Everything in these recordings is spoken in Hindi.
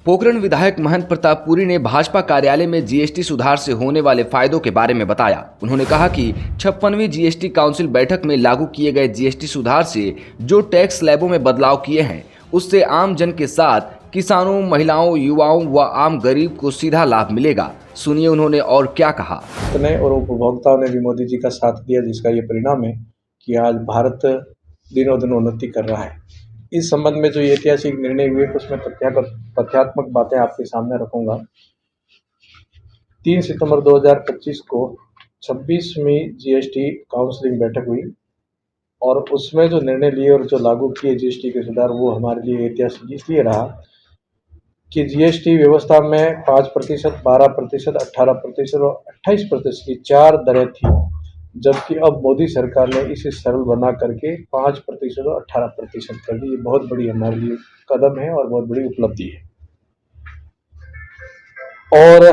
पोखरण विधायक महंत प्रताप पुरी ने भाजपा कार्यालय में जीएसटी सुधार से होने वाले फायदों के बारे में बताया। उन्होंने कहा कि 56वीं जीएसटी काउंसिल बैठक में लागू किए गए जीएसटी सुधार से जो टैक्स स्लैबों में बदलाव किए हैं उससे आम जन के साथ किसानों, महिलाओं, युवाओं व आम गरीब को सीधा लाभ मिलेगा। सुनिए उन्होंने और क्या कहा। और उपभोक्ताओं ने भी मोदी जी का साथ दिया, जिसका ये परिणाम है कि आज भारत दिनों दिन उन्नति कर रहा है। इस संबंध में जो ऐतिहासिक निर्णय हुए उसमें तथ्यात्मक बातें आपके सामने रखूंगा। 3 सितंबर 2025 को 26वीं जीएसटी काउंसिलिंग बैठक हुई और उसमें जो निर्णय लिए और जो लागू किए जीएसटी के सुधार, वो हमारे लिए ऐतिहासिक इसलिए रहा कि जीएसटी व्यवस्था में 5%, 12%, 18% और 28% की 4 दरें थी, जबकि अब मोदी सरकार ने इसे सरल बना करके 5% और 18% कर दी। ये बहुत बड़ी हमारे लिए कदम है और बहुत बड़ी उपलब्धि है। और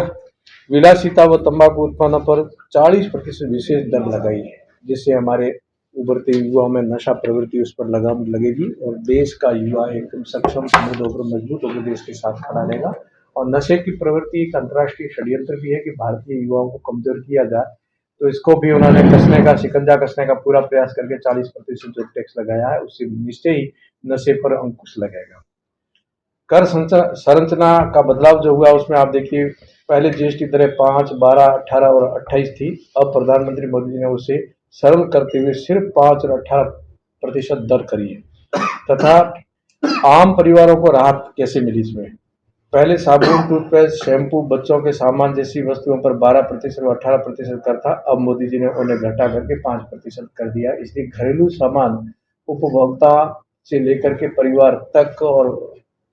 विलासिता व तंबाकू उत्पादों पर 40% विशेष दर लगाई है, जिससे हमारे उभरते युवाओं में नशा प्रवृत्ति उस पर लगाम लगेगी और देश का युवा एकदम सक्षम, समृद्ध होकर मजबूत होकर देश के साथ खड़ा रहेगा। और नशे की प्रवृत्ति एक अंतर्राष्ट्रीय षड्यंत्र भी है कि भारतीय युवाओं को कमजोर किया जाए, तो इसको भी उन्होंने शिकंजा कसने का पूरा प्रयास करके 40% जो टैक्स लगाया है उससे निश्चय ही नशे पर अंकुश लगेगा। कर संरचना का बदलाव जो हुआ उसमें आप देखिए, पहले जीएसटी दरें 5, 12, 18 और 28 थी। अब प्रधानमंत्री मोदी जी ने उसे सरल करते हुए सिर्फ 5 और 18% दर करी है। तथा आम परिवारों को राहत कैसे मिली इसमें? पहले साबुन, टूथपेस्ट, शैम्पू, बच्चों के सामान जैसी वस्तुओं पर 12% और 18% कर था। अब मोदी जी ने उन्हें घटा करके 5% कर दिया। इसलिए घरेलू सामान उपभोक्ता से लेकर के परिवार तक और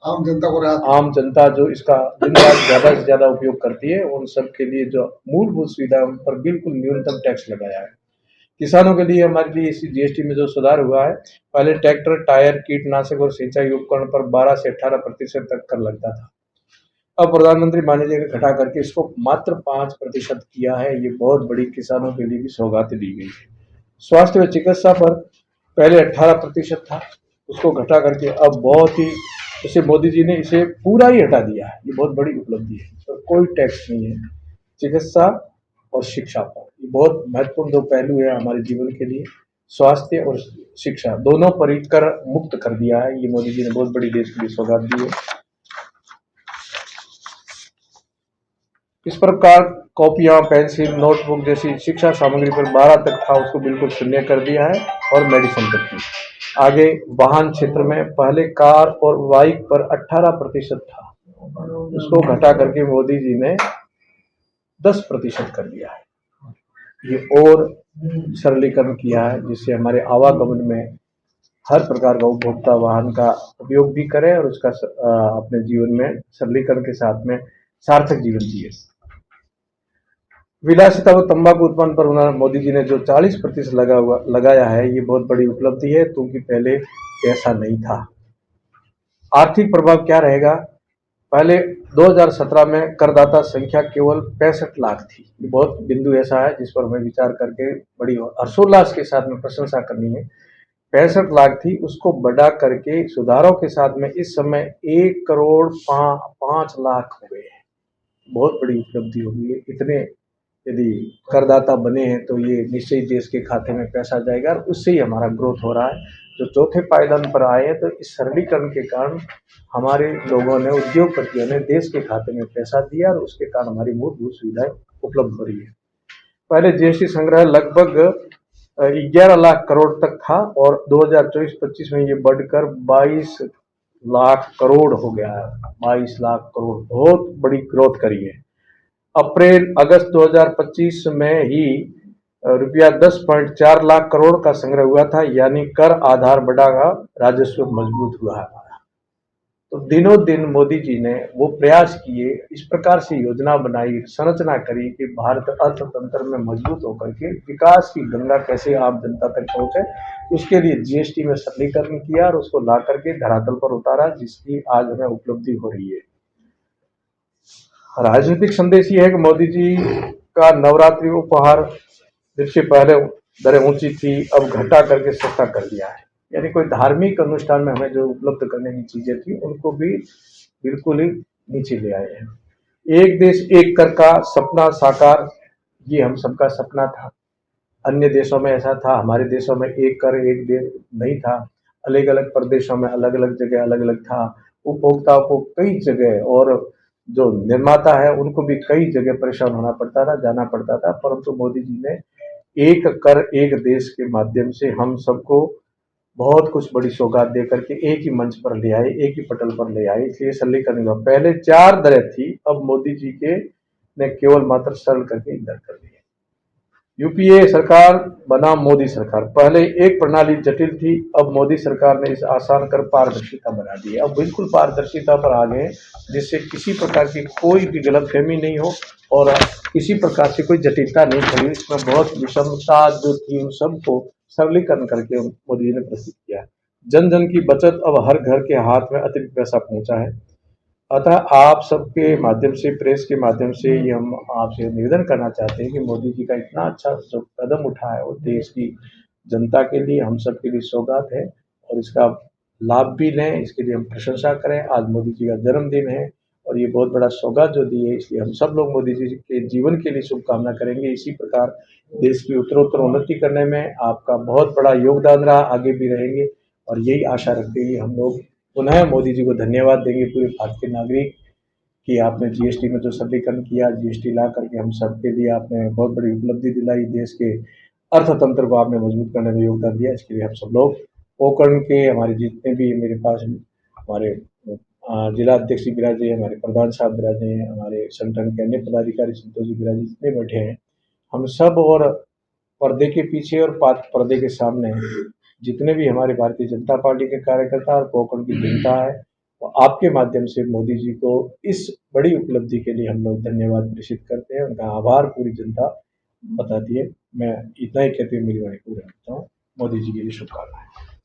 आम जनता जो इसका दिन रात ज्यादा से ज्यादा उपयोग करती है, उन सब के लिए जो मूलभूत सुविधा उन पर बिल्कुल न्यूनतम टैक्स लगाया है। किसानों के लिए हमारे लिए इस जीएसटी में जो सुधार हुआ है, पहले ट्रैक्टर, टायर, कीटनाशक और सिंचाई उपकरण पर 12 से 18% तक कर लगता था। अब प्रधानमंत्री माननीय जी ने घटा करके इसको मात्र 5% किया है। ये बहुत बड़ी किसानों के लिए भी सौगात दी गई है। स्वास्थ्य व चिकित्सा पर पहले 18% था, उसको घटा करके अब बहुत ही इसे मोदी जी ने इसे पूरा ही हटा दिया है। ये बहुत बड़ी उपलब्धि है। तो कोई टैक्स नहीं है चिकित्सा और शिक्षा पर। ये बहुत महत्वपूर्ण दो पहलू है हमारे जीवन के लिए। स्वास्थ्य और शिक्षा दोनों पर कर मुक्त कर दिया है। ये मोदी जी ने बहुत बड़ी देश के लिए सौगात दी है। इस प्रकार कॉपियां, पेंसिल, नोटबुक जैसी शिक्षा सामग्री पर 12 तक था, उसको बिल्कुल शून्य कर दिया है। और मेडिसिन तक भी आगे। वाहन क्षेत्र में पहले कार और बाइक पर 18% था, उसको घटा करके मोदी जी ने 10% कर दिया है। ये और सरलीकरण किया है, जिससे हमारे आवागमन में हर प्रकार का उपभोक्ता वाहन का उपयोग भी करे और उसका अपने जीवन में सरलीकरण के साथ में सार्थक जीवन जिए। विलासिता व तंबाकू उत्पादन पर उन्होंने मोदी जी ने जो 40% लगाया है, ये बहुत बड़ी उपलब्धि है, क्योंकि पहले ऐसा नहीं था। आर्थिक प्रभाव क्या रहेगा? पहले 2017 में करदाता संख्या केवल 65 लाख थी। ये बहुत बिंदु ऐसा है जिस पर हमें विचार करके बड़ी हर्षोल्लास के साथ में प्रशंसा करनी है। 65 लाख थी, उसको बढ़ा करके सुधारों के साथ में इस समय 1 करोड़ 5 लाख हो गए हैं। बहुत बड़ी उपलब्धि होगी। इतने यदि करदाता बने हैं तो ये निश्चय देश के खाते में पैसा जाएगा और उससे ही हमारा ग्रोथ हो रहा है। जो चौथे पायदान पर आए हैं, तो इस सरलीकरण के कारण हमारे लोगों ने, उद्योगपतियों ने देश के खाते में पैसा दिया और उसके कारण हमारी मूलभूत सुविधाएं उपलब्ध हो रही है। पहले जीएसटी संग्रह लगभग 11 लाख करोड़ तक था और 2024-25 में ये बढ़कर 22 लाख करोड़ हो गया है। 22 लाख करोड़, बहुत बड़ी ग्रोथ करी है। अप्रैल अगस्त 2025 में ही रुपया 10.4 लाख करोड़ का संग्रह हुआ था, यानी कर आधार बढ़ागा, राजस्व मजबूत हुआ है हमारा। तो दिनों दिन मोदी जी ने वो प्रयास किए, इस प्रकार से योजना बनाई, संरचना करी कि भारत अर्थतंत्र में मजबूत होकर के विकास की गंगा कैसे आम जनता तक पहुंचे। उसके लिए जीएसटी में सरलीकरण किया और उसको ला करके धरातल पर उतारा, जिसकी आज हमें उपलब्धि हो रही है। राजनीतिक संदेश ये है कि मोदी जी का नवरात्रि उपहार, जिससे पहले दरें ऊंची थी, अब घटा करके सस्ता कर दिया है। यानी कोई धार्मिक अनुष्ठान में हमें जो उपलब्ध करने की चीजें थी, उनको भी बिल्कुल ही नीचे ले आए हैं। एक देश एक कर का सपना साकार, ये हम सबका सपना था। अन्य देशों में ऐसा था, हमारे देशों में एक कर एक देश नहीं था। अलग अलग प्रदेशों में अलग अलग जगह अलग अलग था। उपभोक्ताओं को कई जगह और जो निर्माता है उनको भी कई जगह परेशान होना पड़ता था, जाना पड़ता था, परंतु मोदी जी ने एक कर एक देश के माध्यम से हम सबको बहुत कुछ बड़ी सौगात दे करके एक ही मंच पर ले आए, एक ही पटल पर ले आए। इसलिए सरलीकरण हुआ। पहले 4 दरें थी, अब मोदी जी के ने केवल मात्र सरल करके एक दर कर दी है। यूपीए सरकार बनाम मोदी सरकार। पहले एक प्रणाली जटिल थी, अब मोदी सरकार ने इसे आसान कर पारदर्शिता बना दी है। अब बिल्कुल पारदर्शिता पर आ गए, जिससे किसी प्रकार की कोई भी गलतफहमी नहीं हो और किसी प्रकार से कोई जटिलता नहीं खड़ी। इसमें बहुत विषमता जो थी उन सबको सरलीकरण करके मोदी जी ने प्रस्तुत किया। जन जन की बचत, अब हर घर के हाथ में अतिरिक्त पैसा पहुंचा है। अतः आप सबके माध्यम से, प्रेस के माध्यम से ये हम आपसे निवेदन करना चाहते हैं कि मोदी जी का इतना अच्छा जो कदम उठा है वो देश की जनता के लिए, हम सब के लिए सौगात है और इसका लाभ भी लें, इसके लिए हम प्रशंसा करें। आज मोदी जी का जन्मदिन है और ये बहुत बड़ा सौगात जो दी है, इसलिए हम सब लोग मोदी जी के जीवन के लिए शुभकामना करेंगे। इसी प्रकार देश की उत्तरोत्तर उन्नति करने में आपका बहुत बड़ा योगदान रहा, आगे भी रहेंगे और यही आशा रखते हुए हम लोग पुनः मोदी जी को धन्यवाद देंगे, पूरे भारत के नागरिक, कि आपने जीएसटी में जो सरलीकरण किया, जीएसटी ला करके हम सबके लिए आपने बहुत बड़ी उपलब्धि दिलाई, देश के अर्थतंत्र को आपने मजबूत करने में योगदान दिया। इसके लिए हम सब लोग पोकरण के हमारे जितने भी मेरे पास हमारे जिला अध्यक्ष जी विराजे, हमारे प्रधान साहब विराजे हैं, हमारे संगठन के अन्य पदाधिकारी संतोष जी विराजे जितने बैठे हैं, हम सब और पर्दे के पीछे और पर्दे के सामने जितने भी हमारे भारतीय जनता पार्टी के कार्यकर्ता और पोकरण की जनता है, तो आपके माध्यम से मोदी जी को इस बड़ी उपलब्धि के लिए हम लोग धन्यवाद प्रेषित करते हैं, उनका आभार पूरी जनता बताती है। मैं इतना ही कहते हुए मेरी वाणी पूरी करता हूँ। मोदी जी के लिए शुभकामनाएं।